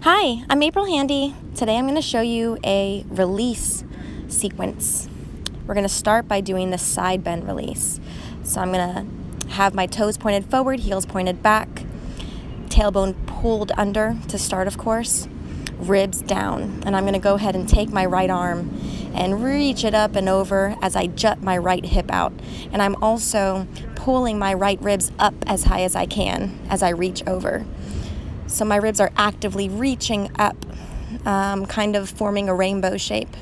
Hi, I'm April Handy. Today I'm going to show you a release sequence. We're going to start by doing the side bend release. So I'm going to have my toes pointed forward, heels pointed back, tailbone pulled under to start, of course, ribs down. And I'm going to go ahead and take my right arm and reach it up and over as I jut my right hip out. And I'm also pulling my right ribs up as high as I can as I reach over. So my ribs are actively reaching up, kind of forming a rainbow shape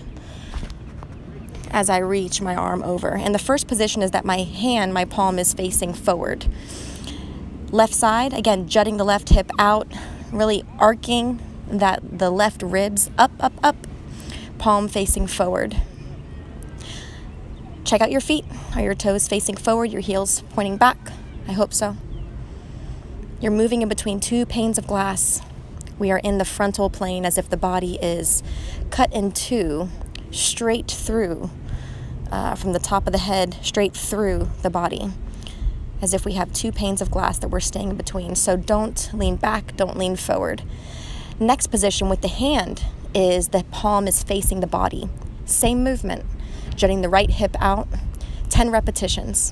as I reach my arm over. And the first position is that my palm is facing forward. Left side, again, jutting the left hip out, really arcing the left ribs up, palm facing forward. Check out your feet. Are your toes facing forward, your heels pointing back? I hope so. You're moving in between two panes of glass. We are in the frontal plane as if the body is cut in two, straight through, from the top of the head, straight through the body, as if we have two panes of glass that we're staying in between. So don't lean back, don't lean forward. Next position with the hand is the palm is facing the body. Same movement, jutting the right hip out, 10 repetitions.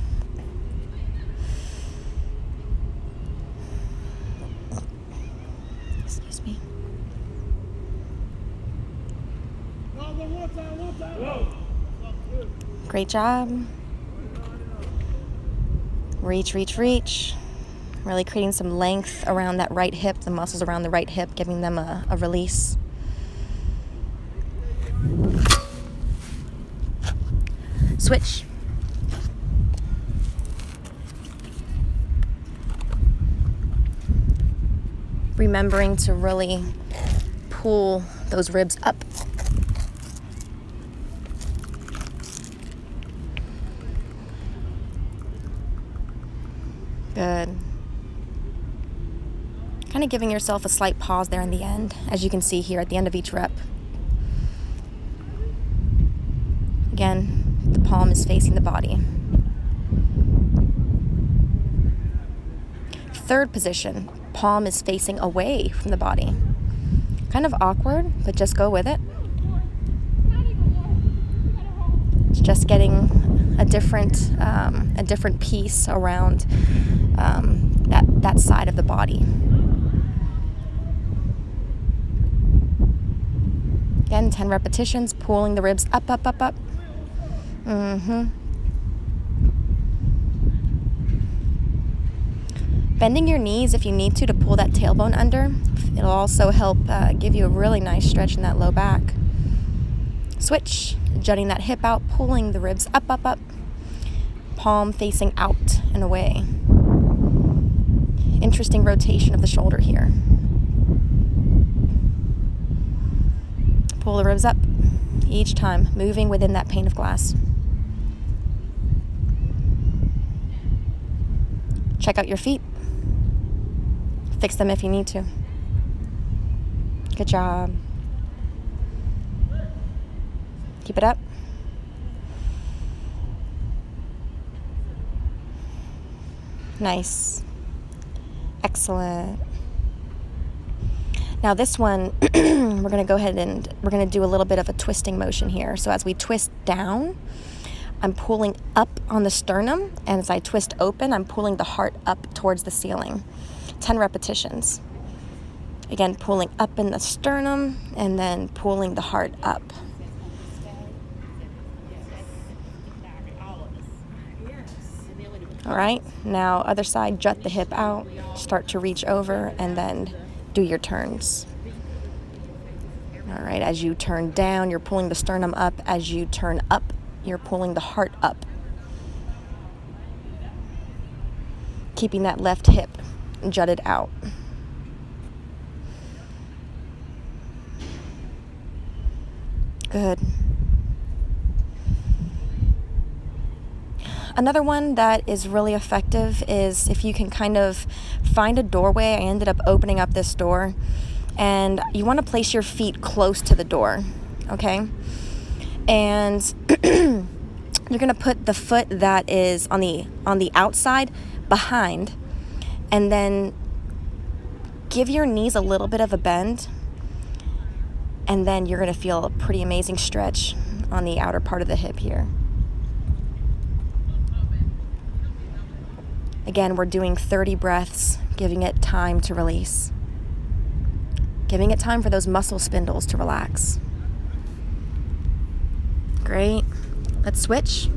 Excuse me. Great job. Reach. Really creating some length around that right hip, the muscles around the right hip, giving them a release. Switch. Remembering to really pull those ribs up. Good. Kind of giving yourself a slight pause there in the end, as you can see here at the end of each rep. Again, the palm is facing the body. Third position, palm is facing away from the body. Kind of awkward, but just go with it. It's just getting a different piece around that side of the body. Again, 10 repetitions, pulling the ribs up. Bending your knees if you need to pull that tailbone under. It'll also help give you a really nice stretch in that low back. Switch, jutting that hip out, pulling the ribs up. Palm facing out and away. Interesting rotation of the shoulder here. Pull the ribs up each time, moving within that pane of glass. Check out your feet. Fix them if you need to. Good job. Keep it up. Nice. Excellent. Now this one, we're going to go ahead and we're going to do a little bit of a twisting motion here. So as we twist down, I'm pulling up on the sternum, and as I twist open, I'm pulling the heart up towards the ceiling. 10 repetitions. Again, pulling up in the sternum and then pulling the heart up. All right, now other side, jut the hip out, start to reach over, and then do your turns. All right, as you turn down, you're pulling the sternum up. As you turn up, you're pulling the heart up. Keeping that left hip jutted out. Good. Another one that is really effective is if you can kind of find a doorway. I ended up opening up this door, and you want to place your feet close to the door, okay? And you're going to put the foot that is on the outside behind, and then give your knees a little bit of a bend And then you're gonna feel a pretty amazing stretch on the outer part of the hip here. Again, we're doing 30 breaths, giving it time to release. Giving it time for those muscle spindles to relax. Great. Let's switch.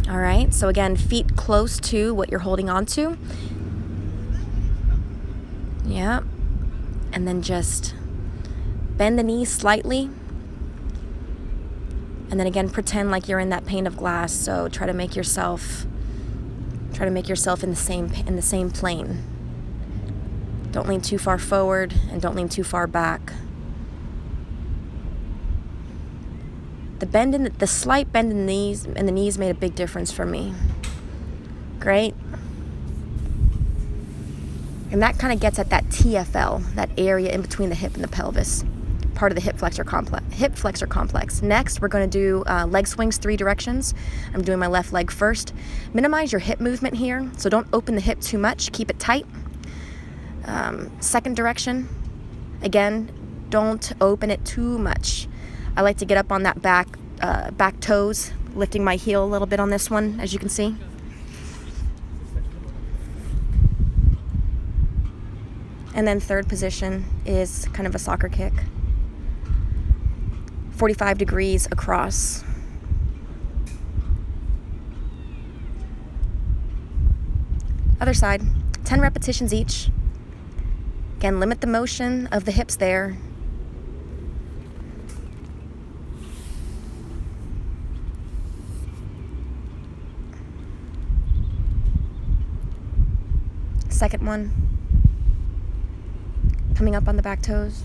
All right, so again, feet close to what you're holding on to. Yeah. And then just bend the knees slightly. And then again, pretend like you're in that pane of glass. So try to make yourself in the same plane. Don't lean too far forward and don't lean too far back. The slight bend in the knees made a big difference for me. Great. And that kind of gets at that TFL, that area in between the hip and the pelvis, part of the hip flexor complex. Next, we're going to do leg swings 3 directions. I'm doing my left leg first. Minimize your hip movement here, so don't open the hip too much. Keep it tight. Second direction, again, don't open it too much. I like to get up on that back toes, lifting my heel a little bit on this one, as you can see. And then third position is kind of a soccer kick. 45 degrees across. Other side, 10 repetitions each. Again, limit the motion of the hips there. Second one. Coming up on the back toes.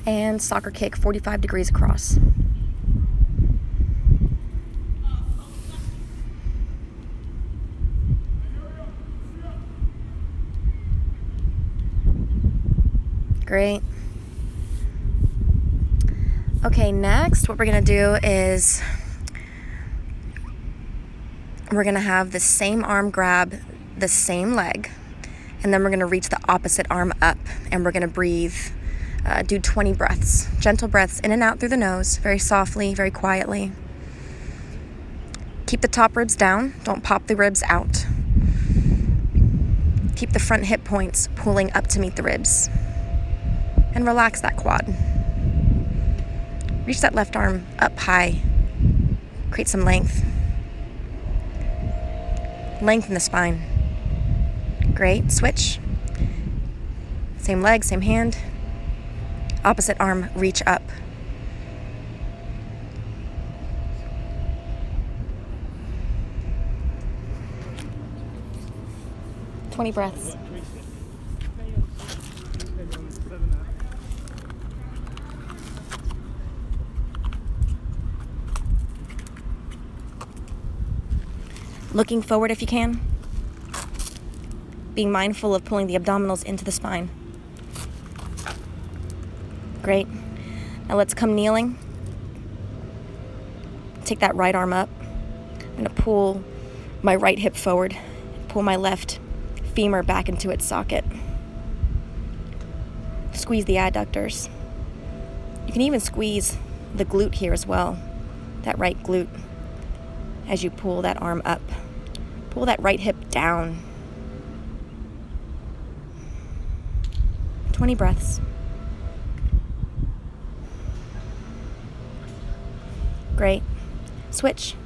And soccer kick, 45 degrees across. Great. Okay, next what we're going to do is we're going to have the same arm grab the same leg, and then we're going to reach the opposite arm up, and we're going to breathe, do 20 breaths, gentle breaths in and out through the nose, very softly, very quietly. Keep the top ribs down, don't pop the ribs out. Keep the front hip points pulling up to meet the ribs, and relax that quad. Reach that left arm up high, create some length. Lengthen the spine. Great, switch. Same leg, same hand. Opposite arm, reach up. Twenty breaths. Looking forward if you can. Being mindful of pulling the abdominals into the spine. Great. Now let's come kneeling. Take that right arm up. I'm going to pull my right hip forward. Pull my left femur back into its socket. Squeeze the adductors. You can even squeeze the glute here as well. That right glute as you pull that arm up. Pull that right hip down. 20 breaths. Great. Switch.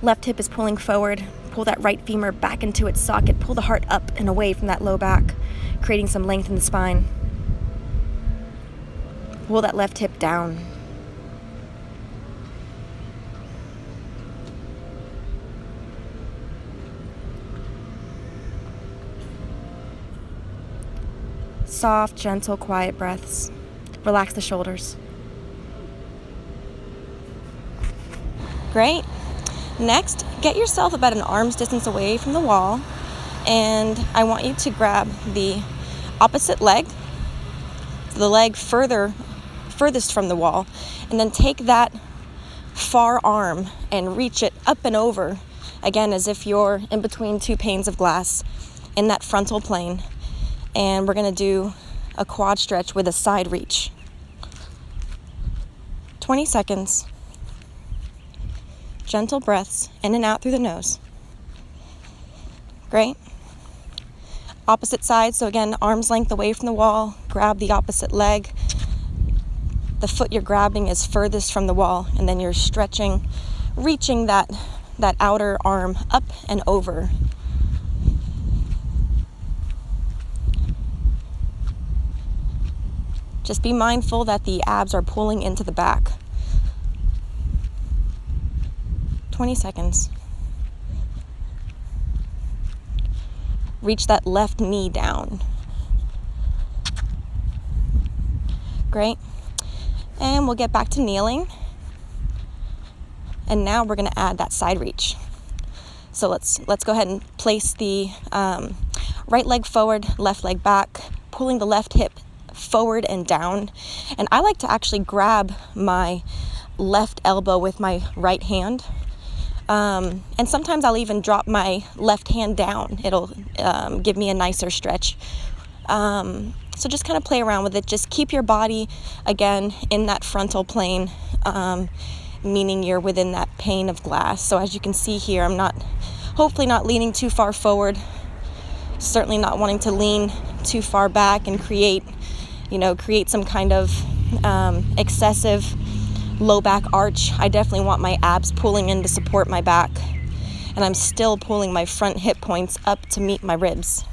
Left hip is pulling forward. Pull that right femur back into its socket. Pull the heart up and away from that low back, creating some length in the spine. Pull that left hip down. Soft, gentle, quiet breaths. Relax the shoulders. Great. Next, get yourself about an arm's distance away from the wall, and I want you to grab the opposite leg, the leg furthest from the wall, and then take that far arm and reach it up and over again, as if you're in between two panes of glass in that frontal plane. And we're going to do a quad stretch with a side reach. 20 seconds. Gentle breaths in and out through the nose. Great. Opposite side, so again, arm's length away from the wall. Grab the opposite leg. The foot you're grabbing is furthest from the wall, and then you're stretching, reaching that outer arm up and over. Just be mindful that the abs are pulling into the back. 20 seconds. Reach that left knee down. Great. And we'll get back to kneeling. And now we're going to add that side reach. So let's go ahead and place the right leg forward, left leg back, pulling the left hip forward and down. And I like to actually grab my left elbow with my right hand. And sometimes I'll even drop my left hand down. It'll give me a nicer stretch. So just kind of play around with it. Just keep your body, again, in that frontal plane, meaning you're within that pane of glass. So as you can see here, I'm hopefully not leaning too far forward, certainly not wanting to lean too far back and create some kind of excessive low back arch. I definitely want my abs pulling in to support my back, and I'm still pulling my front hip points up to meet my ribs.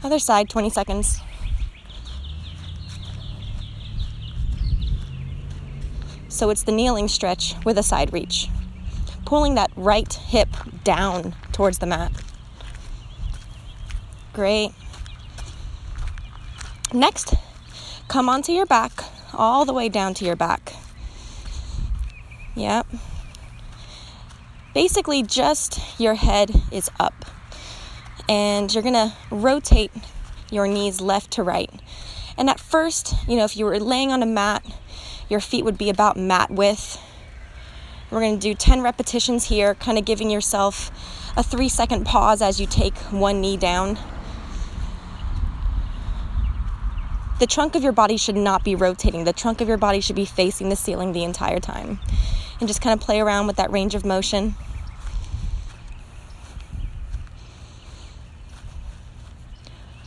Other side, 20 seconds. So it's the kneeling stretch with a side reach, pulling that right hip down towards the mat. Great. Next, come onto your back, all the way down to your back. Yep. Basically, just your head is up. And you're going to rotate your knees left to right. And at first, if you were laying on a mat, your feet would be about mat width. We're going to do 10 repetitions here, kind of giving yourself a 3-second pause as you take one knee down. The trunk of your body should not be rotating. The trunk of your body should be facing the ceiling the entire time. And just kind of play around with that range of motion.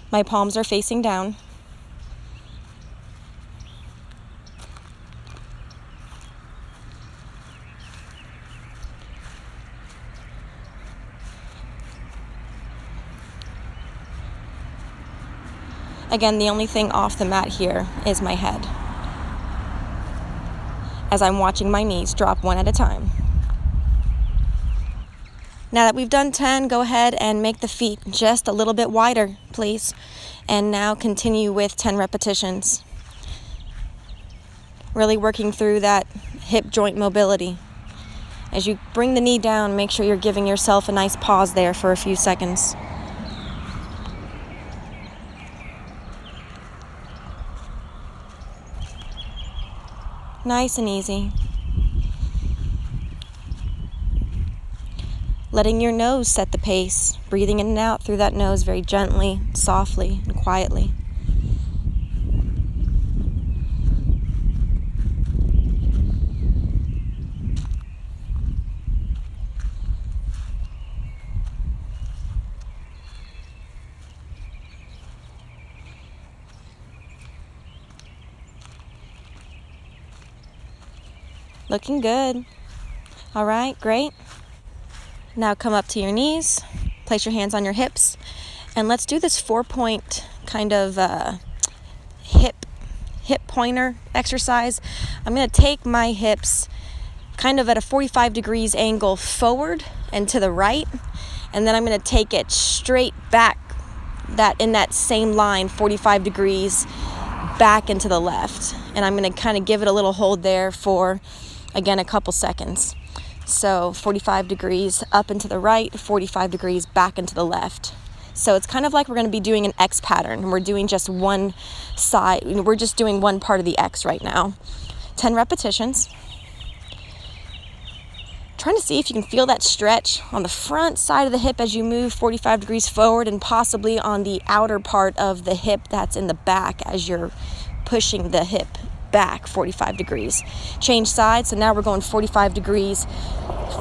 My palms are facing down. Again, the only thing off the mat here is my head, as I'm watching my knees drop one at a time. Now that we've done 10, go ahead and make the feet just a little bit wider, please. And now continue with 10 repetitions. Really working through that hip joint mobility. As you bring the knee down, make sure you're giving yourself a nice pause there for a few seconds. Nice and easy. Letting your nose set the pace, breathing in and out through that nose very gently, softly, and quietly. Looking good. All right, great. Now come up to your knees, place your hands on your hips, and let's do this 4-point kind of hip pointer exercise. I'm going to take my hips kind of at a 45 degrees angle forward and to the right, and then I'm going to take it straight back in that same line, 45 degrees back into the left. And I'm going to kind of give it a little hold there for, again, a couple seconds. So 45 degrees up and to the right, 45 degrees back into the left. So it's kind of like we're going to be doing an X pattern, and we're doing just one side. We're just doing one part of the X right now. 10 repetitions. Trying to see if you can feel that stretch on the front side of the hip as you move 45 degrees forward, and possibly on the outer part of the hip that's in the back as you're pushing the hip back 45 degrees. Change sides, so now we're going 45 degrees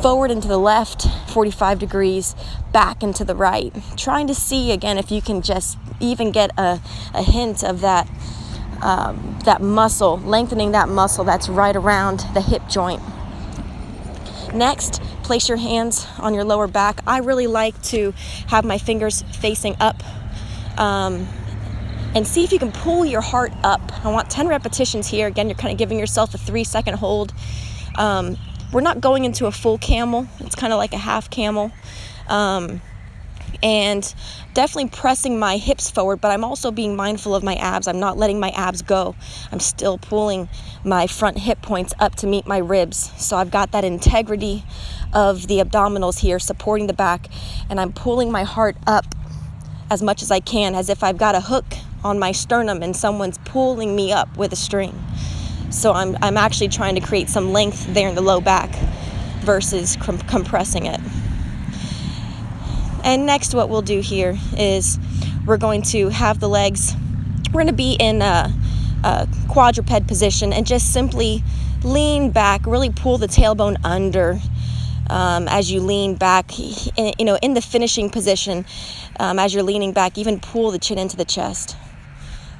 forward and to the left, 45 degrees back and to the right. Trying to see again if you can just even get a hint of that muscle, lengthening that muscle that's right around the hip joint. Next, place your hands on your lower back. I really like to have my fingers facing up, and see if you can pull your heart up. I want 10 repetitions here. Again, you're kind of giving yourself a 3-second hold. We're not going into a full camel. It's kind of like a half camel. And definitely pressing my hips forward, but I'm also being mindful of my abs. I'm not letting my abs go. I'm still pulling my front hip points up to meet my ribs. So I've got that integrity of the abdominals here supporting the back, and I'm pulling my heart up as much as I can, as if I've got a hook on my sternum and someone's pulling me up with a string. So I'm actually trying to create some length there in the low back versus compressing it. And next, what we'll do here is we're going to have the legs, we're going to be in a quadruped position and just simply lean back, really pull the tailbone under as you lean back, in the finishing position. As you're leaning back, even pull the chin into the chest.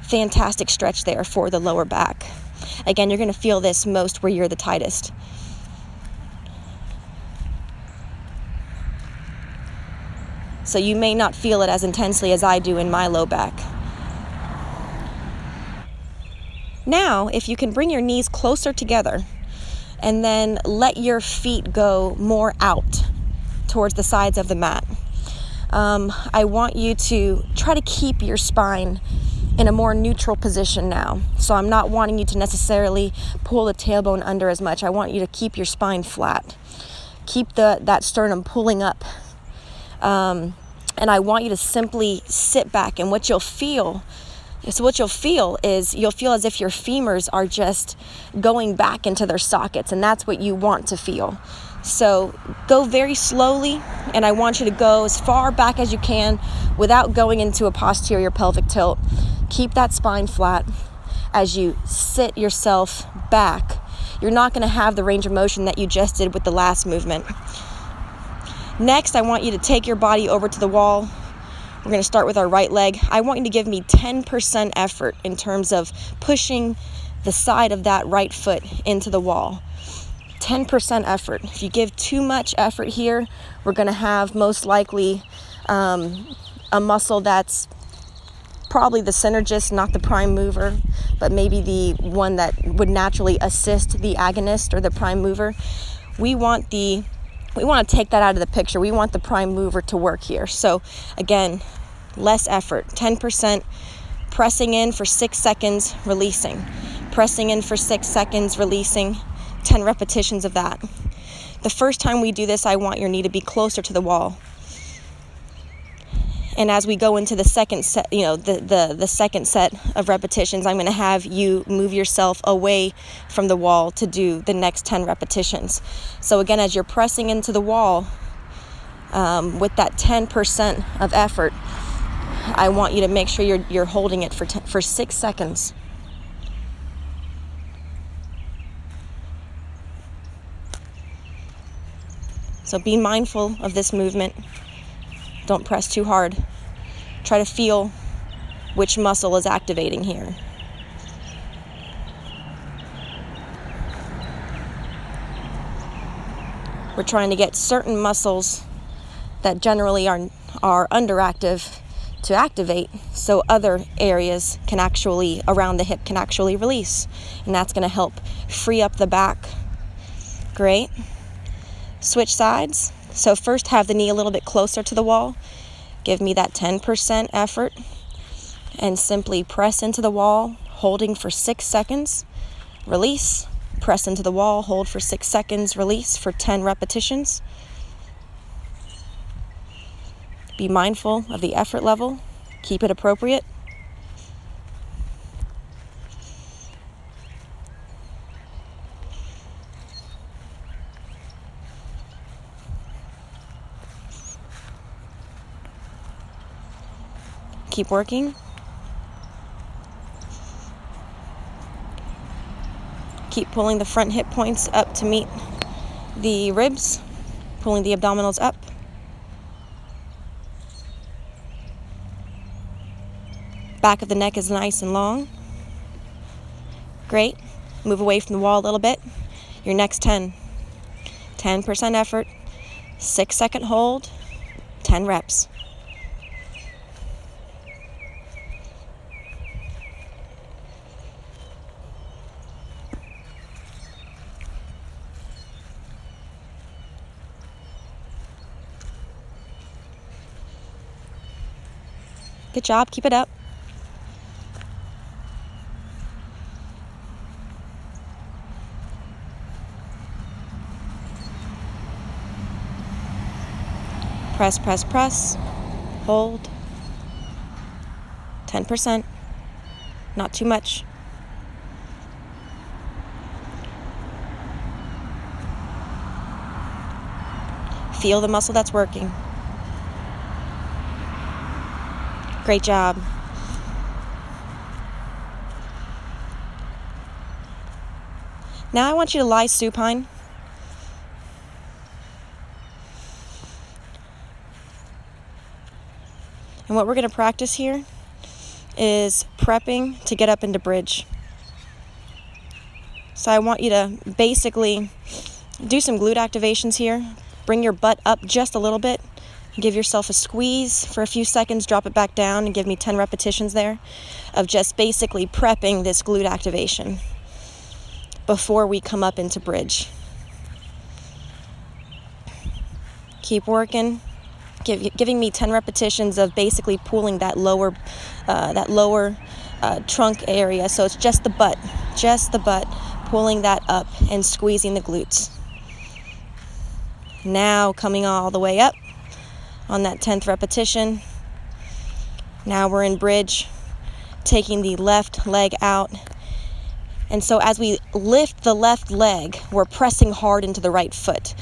Fantastic stretch there for the lower back. Again, you're going to feel this most where you're the tightest. So you may not feel it as intensely as I do in my low back. Now, if you can bring your knees closer together and then let your feet go more out towards the sides of the mat. I want you to try to keep your spine in a more neutral position now. So I'm not wanting you to necessarily pull the tailbone under as much. I want you to keep your spine flat. Keep that sternum pulling up. And I want you to simply sit back, and what you'll feel is you'll feel as if your femurs are just going back into their sockets, and that's what you want to feel. So go very slowly, and I want you to go as far back as you can without going into a posterior pelvic tilt. Keep that spine flat as you sit yourself back. You're not going to have the range of motion that you just did with the last movement. Next, I want you to take your body over to the wall. We're going to start with our right leg. I want you to give me 10% effort in terms of pushing the side of that right foot into the wall. 10% effort. If you give too much effort here, we're going to have most likely a muscle that's probably the synergist, not the prime mover, but maybe the one that would naturally assist the agonist or the prime mover. We want to take that out of the picture. We want the prime mover to work here. So again, less effort, 10%, pressing in for 6 seconds, releasing. Pressing in for 6 seconds, releasing, 10 repetitions of that. The first time we do this, I want your knee to be closer to the wall. And as we go into the second set, the second set of repetitions, I'm going to have you move yourself away from the wall to do the next 10 repetitions. So again, as you're pressing into the wall with that 10% of effort, I want you to make sure you're holding it for 6 seconds. So be mindful of this movement. Don't press too hard. Try to feel which muscle is activating here. We're trying to get certain muscles that generally are underactive to activate, so other areas can actually, around the hip, can actually release. And that's going to help free up the back. Great. Switch sides. So first have the knee a little bit closer to the wall. Give me that 10% effort and simply press into the wall, holding for 6 seconds. Release. Press into the wall, hold for 6 seconds, release for 10 repetitions. Be mindful of the effort level. Keep it appropriate. Keep working. Keep pulling the front hip points up to meet the ribs, pulling the abdominals up. Back of the neck is nice and long. Great. Move away from the wall a little bit. Your next 10. 10% effort, 6-second hold, 10 reps. Good job, keep it up. Press, press, press. Hold. 10%. Not too much. Feel the muscle that's working. Great job. Now I want you to lie supine. And what we're going to practice here is prepping to get up into bridge. So I want you to basically do some glute activations here. Bring your butt up just a little bit. Give yourself a squeeze for a few seconds, drop it back down, and give me 10 repetitions there of just basically prepping this glute activation before we come up into bridge. Keep working. Giving me 10 repetitions of basically pulling that lower trunk area. So it's just the butt, pulling that up and squeezing the glutes. Now coming all the way up on that 10th repetition. Now we're in bridge, taking the left leg out. And so as we lift the left leg, we're pressing hard into the right foot.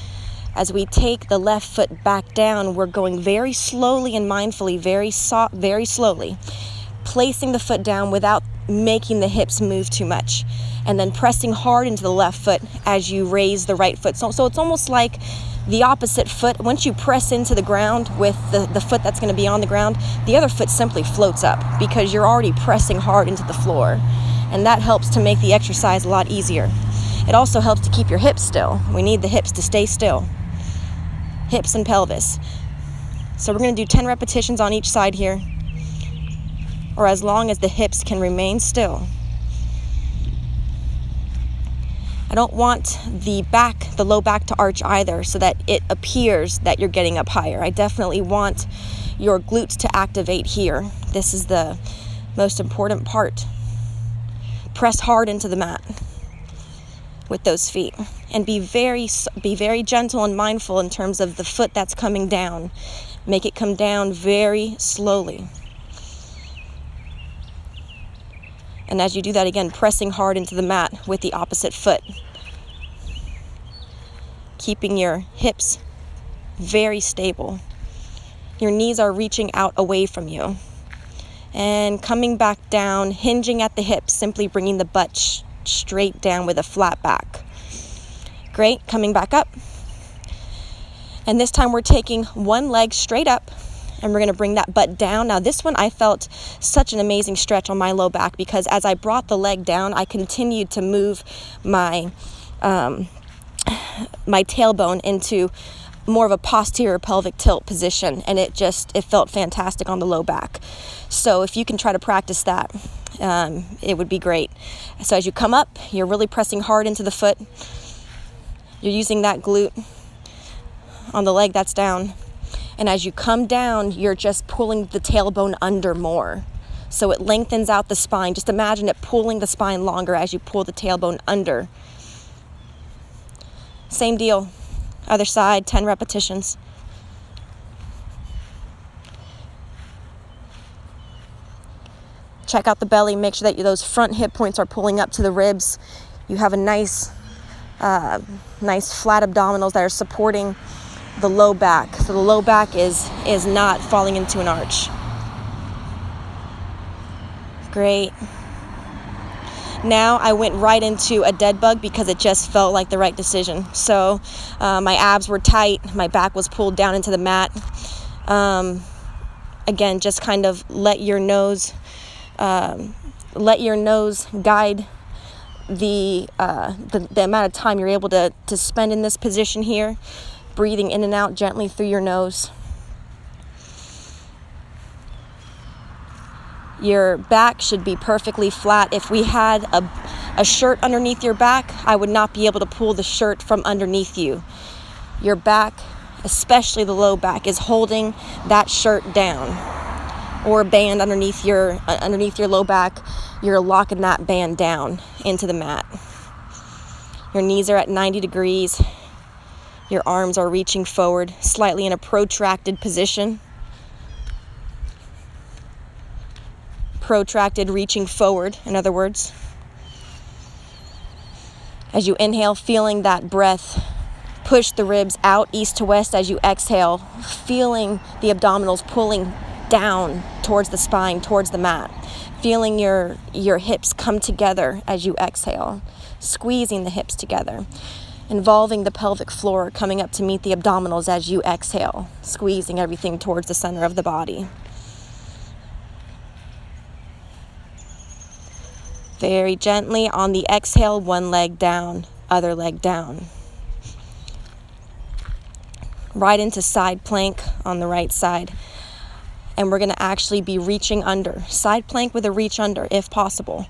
As we take the left foot back down, we're going very slowly and mindfully, very slowly, placing the foot down without making the hips move too much, and then pressing hard into the left foot as you raise the right foot. So it's almost like the opposite foot. Once you press into the ground with the foot that's going to be on the ground, the other foot simply floats up because you're already pressing hard into the floor. And that helps to make the exercise a lot easier. It also helps to keep your hips still. We need the hips to stay still. Hips and pelvis. So we're going to do 10 repetitions on each side here, or as long as the hips can remain still. I don't want the low back to arch either, so that it appears that you're getting up higher. I definitely want your glutes to activate here. This is the most important part. Press hard into the mat with those feet, and be very gentle and mindful in terms of the foot that's coming down. Make it come down very slowly. And as you do that, again, pressing hard into the mat with the opposite foot. Keeping your hips very stable. Your knees are reaching out away from you. And coming back down, hinging at the hips, simply bringing the butt straight down with a flat back. Great, coming back up. And this time we're taking one leg straight up, and we're going to bring that butt down. Now this one I felt such an amazing stretch on my low back, because as I brought the leg down, I continued to move my tailbone into more of a posterior pelvic tilt position, and it felt fantastic on the low back. So if you can try to practice that, it would be great. So as you come up, you're really pressing hard into the foot. You're using that glute on the leg that's down. And as you come down, you're just pulling the tailbone under more. So it lengthens out the spine. Just imagine it pulling the spine longer as you pull the tailbone under. Same deal. Other side, 10 repetitions. Check out the belly. Make sure that those front hip points are pulling up to the ribs. You have a nice flat abdominals that are supporting the low back. So the low back is not falling into an arch. Great. Now I went right into a dead bug because it just felt like the right decision. So my abs were tight, my back was pulled down into the mat. Again, just kind of let your nose guide the amount of time you're able to spend in this position here, breathing in and out gently through your nose. Your back should be perfectly flat. If we had a shirt underneath your back, I would not be able to pull the shirt from underneath you. Your back, especially the low back, is holding that shirt down, or a band underneath your low back. You're locking that band down into the mat. Your knees are at 90 degrees. Your arms are reaching forward, slightly in a protracted position. Protracted, reaching forward, in other words. As you inhale, feeling that breath push the ribs out east to west as you exhale, feeling the abdominals pulling down towards the spine, towards the mat, feeling your hips come together as you exhale, squeezing the hips together, involving the pelvic floor coming up to meet the abdominals as you exhale, squeezing everything towards the center of the body. Very gently on the exhale, one leg down, other leg down. Right into side plank on the right side. And we're going to actually be reaching under. Side plank with a reach under if possible.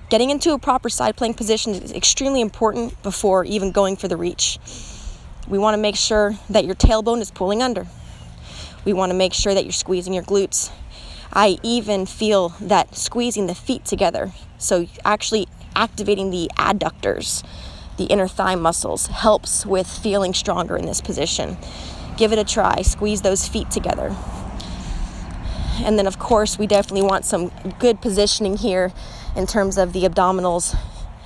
Getting into a proper side plank position is extremely important before even going for the reach. We want to make sure that your tailbone is pulling under. We want to make sure that you're squeezing your glutes. I even feel that squeezing the feet together, so actually activating the adductors, the inner thigh muscles, helps with feeling stronger in this position. Give it a try. Squeeze those feet together. And then, of course, we definitely want some good positioning here in terms of the abdominals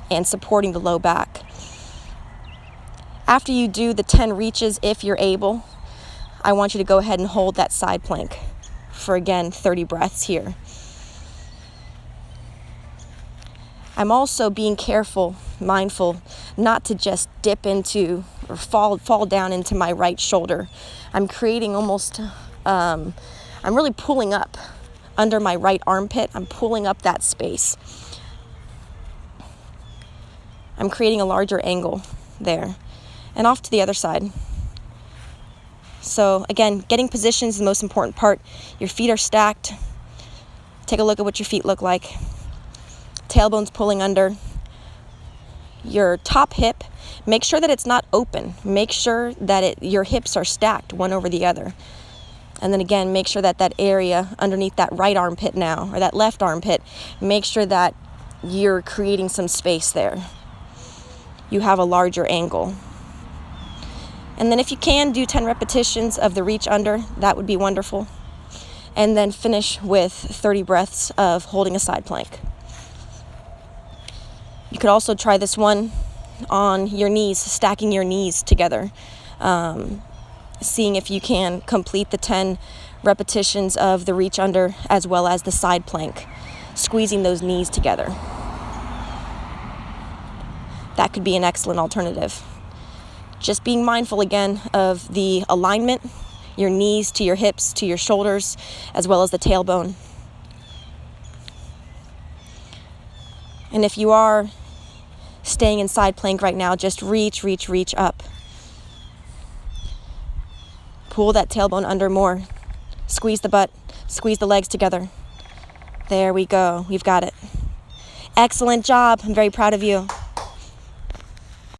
and supporting the low back. After you do the 10 reaches, if you're able, I want you to go ahead and hold that side plank for, again, 30 breaths here. I'm also being careful, mindful, not to just dip into or fall down into my right shoulder. I'm creating almost, I'm really pulling up under my right armpit. I'm pulling up that space. I'm creating a larger angle there. And off to the other side. So again, getting positions is the most important part. Your feet are stacked. Take a look at what your feet look like. Tailbone's pulling under. Your top hip, make sure that it's not open. Make sure that your hips are stacked one over the other. And then again, make sure that that area underneath that right armpit now, or that left armpit, make sure that you're creating some space there. You have a larger angle. And then if you can, do 10 repetitions of the reach under. That would be wonderful. And then finish with 30 breaths of holding a side plank. You could also try this one on your knees, stacking your knees together. Seeing if you can complete the 10 repetitions of the reach under as well as the side plank. Squeezing those knees together. That could be an excellent alternative. Just being mindful again of the alignment, your knees to your hips, to your shoulders, as well as the tailbone. And if you are staying in side plank right now, just reach up. Pull that tailbone under more. Squeeze the butt, squeeze the legs together. There we go, we've got it. Excellent job, I'm very proud of you.